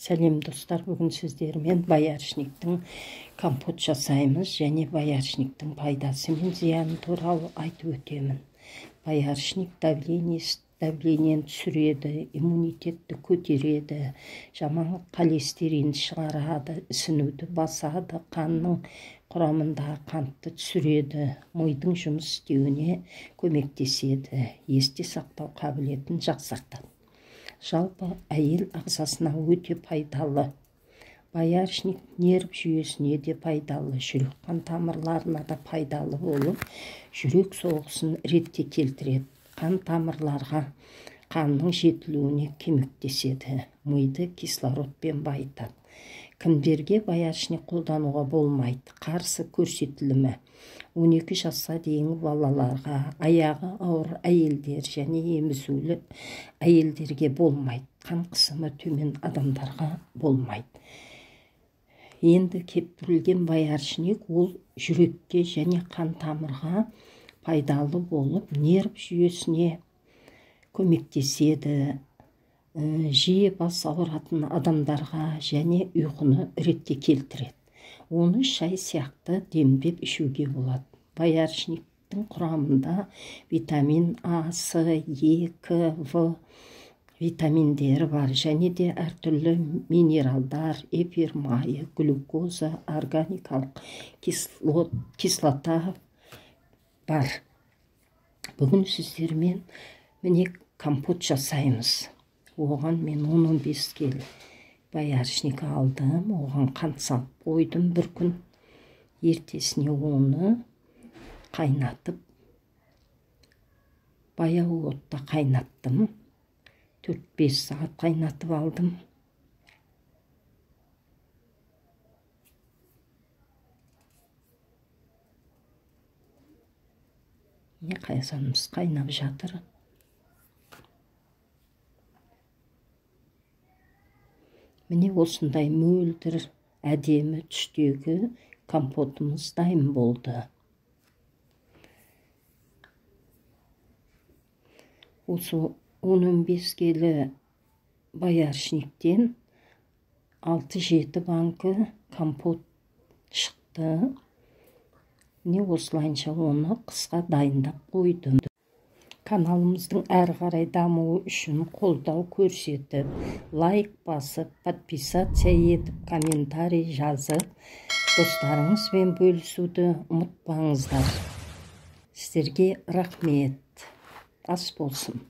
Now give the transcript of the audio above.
Сәлем достар, бүгін сіздермен боярышниктің компот жасаймыз және боярышниктің пайдасы мен зияны туралы айтып өтемін. Боярышник давлениені түсіреді, иммунитетті көтереді, жаман холестеринді шығарады, ісінуді басады, қанның құрамындағы қантты түсіреді, мидың жұмыс істеуіне көмектеседі, есте сақтау қабілетін жақсартады. Жалпы әйел ағзасына өте пайдалы. Боярышник нерв жүйесіне де пайдалы, жүрек қан тамырларына да пайдалы болып, жүрек соғысын ретке келтіреді, қан тамырларға қанның жетілуіне көмектеседі, миды кислородпен байытады. Кімдерге боярышник қолдануға болмайды? Қарсы көрсетілімі 12 жасқа дейінгі балаларға, аяғы ауыр әйелдер және емізулі әйелдерге болмайды. Қан қысымы төмен адамдарға болмайды. Енді кептірілген боярышник ол жүрекке және қан тамырға пайдалы болып, нерв жүйесіне көмектеседі, жиі бас ауыратын адамдарға және ұйқыны ретке келтіреді. Оны шай сияқты демдеп ішуге болады. Боярышниктің құрамында витамин А, С, Е, К, В витаминдері бар, және де әртүрлі минералдар, эфир майы, глюкоза, органикалық кислота бар. Бүгін сіздермен міне компот жасаймыз. Оған мен 15 келі боярышник алдым, оған қант салып қойдым бір күн. Ертесіне оны қайнатып, баяу отта қайнаттым. 4-5 сағат қайнатып алдым. Қазанымыз қайнап жатыр. Міне осындай мөлдір әдемі түстегі компотымыз дайын болды. Осы 15 келі боярышниктен 6-7 банка компот шықты. Міне осылайынша оны қысқа дайындап қойдым. Каналымыздың әрі қарай дамуы үшін қолдау көрсетіп, лайк басып, подписация етіп, комментарий жазып, достарыңызбен бөлісуді ұмытпаңыздар. Сіздерге рахмет. Ас болсын.